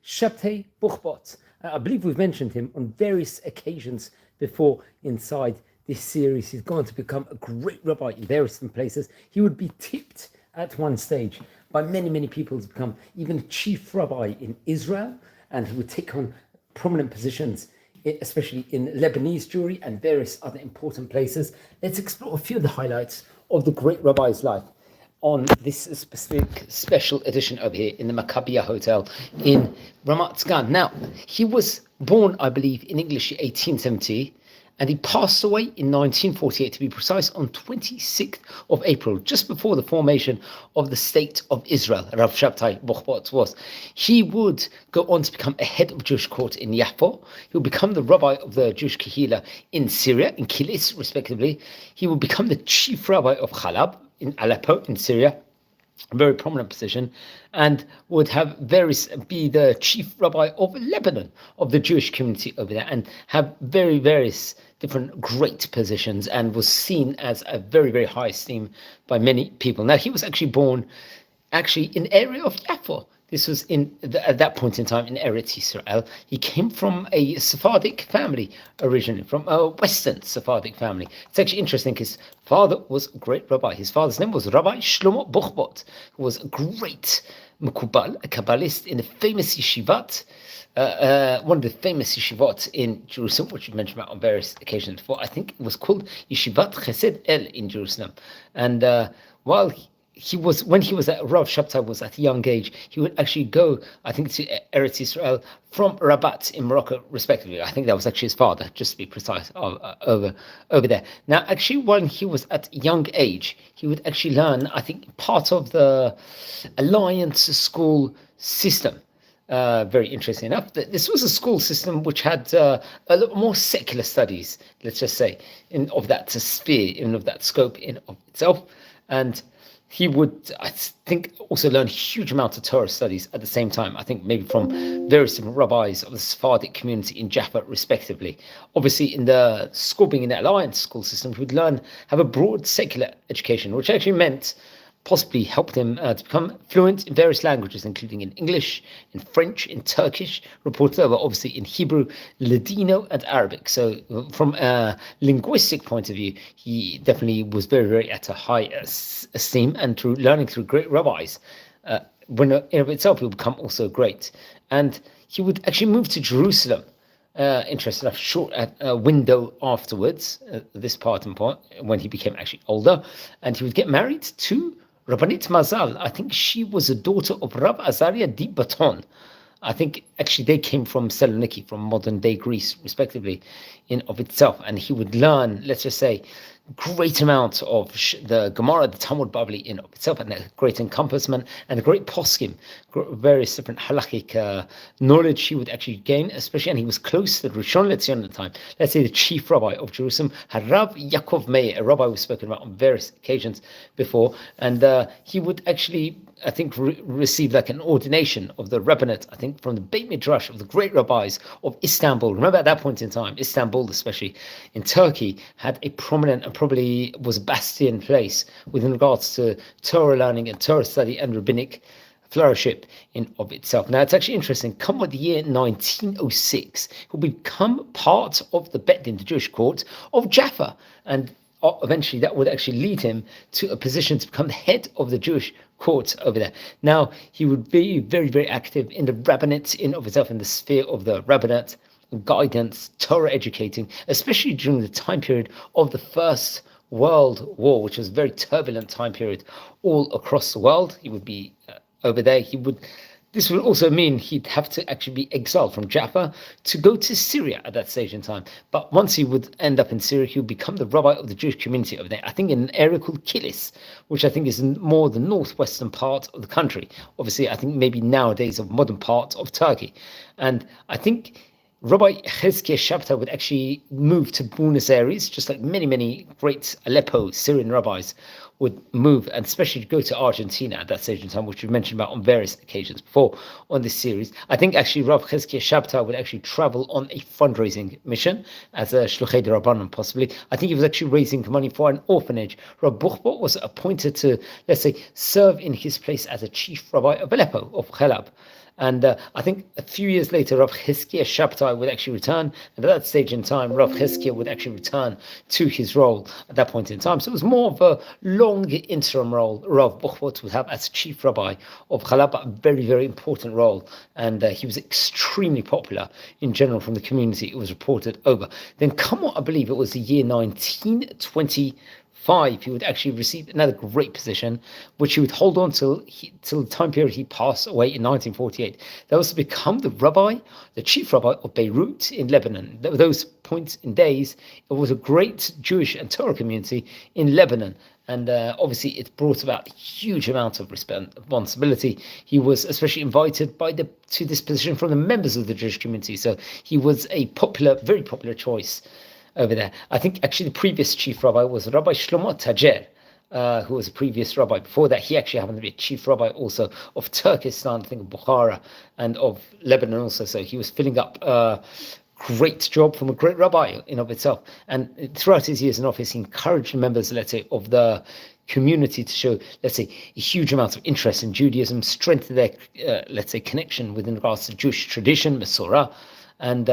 Shabtai Bohbot. I believe we've mentioned him on various occasions before inside this series. He's gone to become a great rabbi in various different places. He would be tipped at one stage by many people to become even chief rabbi in Israel, and he would take on prominent positions, especially in Lebanese Jewry and various other important places. Let's explore a few of the highlights of the great rabbi's life on this specific special edition over here in the Maccabiah Hotel in Ramat Gan. Now, he was born, I believe, in English 1870, and he passed away in 1948, to be precise, on 26th of April, just before the formation of the State of Israel. Rabbi Shabtai Bohbot was. He would go on to become a head of Jewish court in Yaffo. He would become the rabbi of the Jewish Kehillah in Syria, in Kilis, respectively. He would become the chief rabbi of Chalab in Aleppo, in Syria, a very prominent position, and would have be the chief rabbi of Lebanon, of the Jewish community over there, and have various different great positions, and was seen as a very high esteem by many people. Now, he was actually born in the area of Yaffo. This was at that point in time in Eretz Yisrael. He came from a Sephardic family originally, from a Western Sephardic family. It's actually interesting. His father was a great rabbi. His father's name was Rabbi Shlomo Bohbot, who was a great Mekubal, a Kabbalist in the famous yeshivat, one of the famous yeshivot in Jerusalem, which we mentioned about on various occasions before. I think it was called Yeshivat Chesed El in Jerusalem. And when he was at Rav Shabtai was at a young age, he would actually go, I think, to Eretz Yisrael from Rabat in Morocco, respectively. I think that was actually his father, just to be precise, over there. Now, actually, when he was at a young age, he would actually learn, I think, part of the Alliance school system. Very interesting enough, that this was a school system which had a lot more secular studies, let's just say, of that sphere, of that scope in of itself. And he would, I think, also learn a huge amount of Torah studies at the same time. I think maybe from various different rabbis of the Sephardic community in Jaffa, respectively. Obviously, in the school, being in the Alliance school system, he would have a broad secular education, which actually meant possibly helped him to become fluent in various languages, including in English, in French, in Turkish, reported over, obviously, in Hebrew, Ladino, and Arabic. So from a linguistic point of view, he definitely was very at a high esteem, and through learning through great rabbis, when in of itself, he would become also great. And he would actually move to Jerusalem, interesting enough, short at a window afterwards, this part when he became actually older, and he would get married to Rabbanit Mazal. I think she was a daughter of Rab Azaria di Baton. I think actually they came from Saloniki, from modern day Greece, respectively, in of itself. And he would learn, let's just say, great amount of the Gemara, the Talmud Bavli in of itself, and a great encompassment and a great poskim, various different halakhic knowledge he would actually gain, especially, and he was close to the Rishon LeZion at the time, let's say the chief rabbi of Jerusalem, Harav Yaakov Meir, a rabbi we've spoken about on various occasions before, and he would actually, I think, received like an ordination of the rabbinate, I think, from the Beit Midrash of the great rabbis of Istanbul. Remember, at that point in time, Istanbul, especially in Turkey, had a prominent and probably was a bastion place within regards to Torah learning and Torah study and rabbinic flourishing in of itself. Now, it's actually interesting. Come with the year 1906, he'll become part of the Bet Din, the Jewish court of Jaffa, and eventually that would actually lead him to a position to become the head of the Jewish court over there. Now, he would be very active in the rabbinate in of itself, in the sphere of the rabbinate, guidance, Torah educating, especially during the time period of the First World War, which was a very turbulent time period all across the world. He would be over there. This would also mean he'd have to actually be exiled from Jaffa to go to Syria at that stage in time. But once he would end up in Syria, he would become the rabbi of the Jewish community over there, I think in an area called Kilis, which I think is more the northwestern part of the country. Obviously, I think maybe nowadays a modern part of Turkey. And I think Rabbi Shabtai would actually move to Buenos Aires, just like many great Aleppo Syrian rabbis would move, and especially go to Argentina at that stage in time, which we've mentioned about on various occasions before on this series. I think actually Rabbi Shabtai would actually travel on a fundraising mission as a Shluchei D'Rabbanan, possibly. I think he was actually raising money for an orphanage. Rabbi Bohbot was appointed to, let's say, serve in his place as a chief rabbi of Aleppo, of Chalab. And I think a few years later, Rav Shabtai would actually return. And at that stage in time, Rav would actually return to his role at that point in time. So it was more of a long interim role. Rav Bohbot would have as chief rabbi of Chalab, a very, very important role. And he was extremely popular in general from the community. It was reported over. Then come what I believe it was the year 1925, he would actually receive another great position, which he would hold on till the time period he passed away in 1948. That was to become the chief rabbi of Beirut in Lebanon. Those points in days, it was a great Jewish and Torah community in Lebanon. And obviously, it brought about a huge amount of responsibility. He was especially invited to this position from the members of the Jewish community. So he was a very popular choice over there. I think actually the previous chief rabbi was Rabbi Shlomo Tajer, who was a previous rabbi. Before that, he actually happened to be a chief rabbi also of Turkestan, I think of Bukhara, and of Lebanon also. So he was filling up great job from a great rabbi in of itself. And throughout his years in office, he encouraged members, let's say, of the community to show, let's say, a huge amount of interest in Judaism, strengthen their, let's say, connection within regards to Jewish tradition, Masorah. And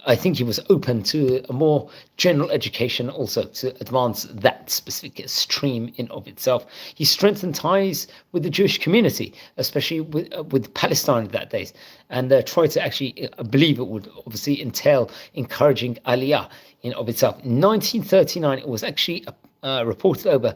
I think he was open to a more general education also to advance that specific stream in of itself. He strengthened ties with the Jewish community, especially with Palestine at that days, and tried to actually, I believe it would obviously entail encouraging Aliyah in of itself. In 1939, it was actually reported over,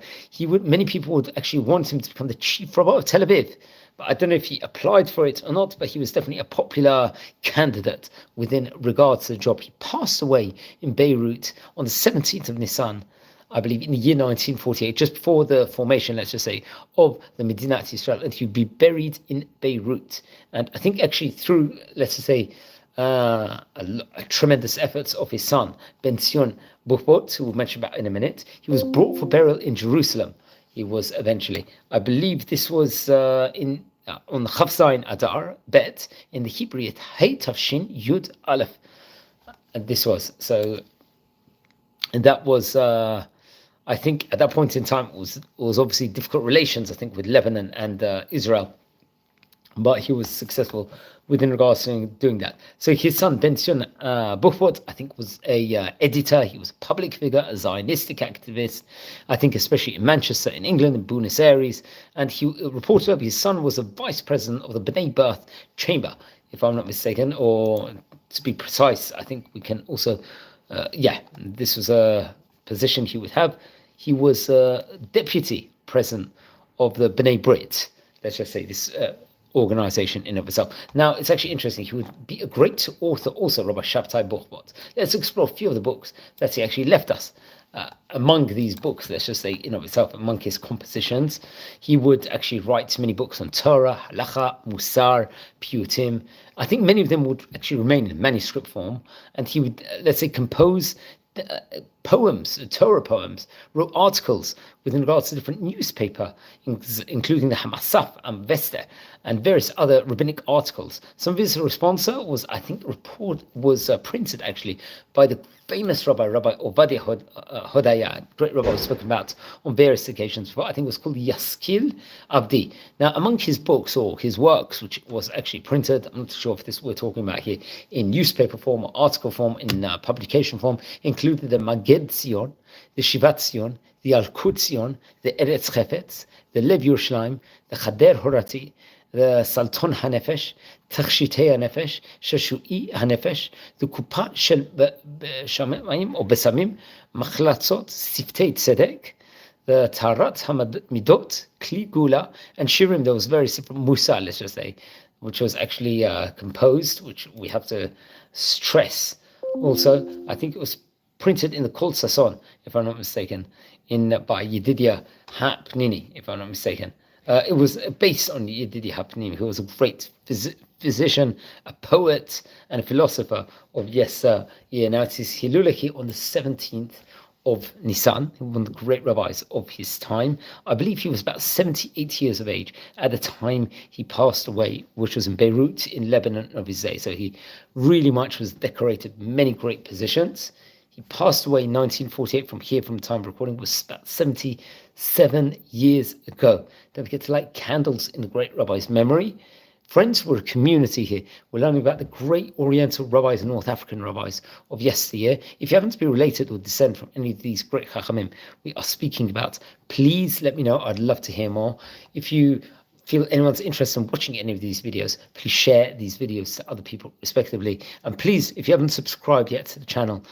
many people would actually want him to become the chief rabbi of Tel Aviv. But I don't know if he applied for it or not, but he was definitely a popular candidate within regards to the job. He passed away in Beirut on the 17th of Nisan, I believe, in the year 1948, just before the formation, let's just say, of the Medinat Israel, and he would be buried in Beirut. And I think actually through, let's just say, a tremendous efforts of his son, Ben Zion Bohbot, who we'll mention about in a minute, he was brought for burial in Jerusalem. He was eventually, I believe this was on the Chav Zayin Adar Bet in the Hebrew Hey Tafshin Yud Aleph, and this was so. And that was, I think, at that point in time, it was obviously difficult relations, I think, with Lebanon and Israel, but he was successful within regards to doing that. So his son Ben Zion Bohbot, I think, was a editor. He was a public figure, a Zionistic activist, I think, especially in Manchester, in England, in Buenos Aires. And he reported up his son was a vice president of the B'nai B'rith Chamber, if I'm not mistaken, or to be precise, I think we can also, this was a position he would have. He was deputy president of the B'nai B'rith, let's just say this organization in of itself. Now, it's actually interesting. He would be a great author also, Rabbi Shabtai Bohbot. Let's explore a few of the books that he actually left us. Among these books, let's just say in of itself, among his compositions, he would actually write many books on Torah, Halacha, Musar, Piyutim. I think many of them would actually remain in manuscript form, and he would, let's say, compose poems, Torah poems, wrote articles with regards to different newspaper, including the Hamasaf and Vester, and various other rabbinic articles. Some of his responsa was, I think, printed actually by the famous Rabbi Ovadia Hodaya, great rabbi spoken about on various occasions before. I think it was called Yaskil Abdi. Now, among his books or his works, which was actually printed, I'm not sure if this we're talking about here, in newspaper form or article form, in publication form, included the Maged Zion, the Shivat Zion, the Alkut Zion, the Eretz Chefetz, the Lev Yerushalayim, the Chader Horati, the Salton HaNefesh, Tachshitei HaNefesh, Shashui HaNefesh, the Kupa Shel Shamayim or Besamim, Machlatzot, Siftei Tzedek, the Tarat HaMidot, Kli Gula, and Shirim. There was very simple Musa, let's just say, which was actually composed, which we have to stress. Also, I think it was printed in the Kol Sason, if I'm not mistaken, by Yedidia HaPnini, if I'm not mistaken. It was based on Yedidia HaPnini, who was a great physician, a poet, and a philosopher of Yesser. Now it is Hilulachi on the 17th of Nisan, one of the great rabbis of his time. I believe he was about 78 years of age at the time he passed away, which was in Beirut, in Lebanon of his day. So he really much was decorated many great positions. He passed away in 1948 from the time of recording, was about 77 years ago. Don't forget to light candles in the great rabbi's memory. Friends, we're a community here. We're learning about the great Oriental rabbis and North African rabbis of yesteryear. If you happen to be related or descend from any of these great chachamim we are speaking about, please let me know. I'd love to hear more. If you feel anyone's interested in watching any of these videos, please share these videos to other people respectively. And please, if you haven't subscribed yet to the channel,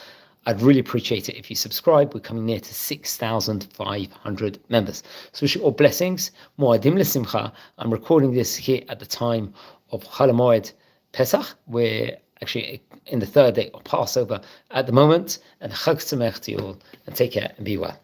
I'd really appreciate it if you subscribe. We're coming near to 6,500 members. So wish you all blessings. Moadim l'simcha. I'm recording this here at the time of Chol Hamoed Pesach. We're actually in the third day of Passover at the moment. And Chag Sameach to you all. And take care and be well.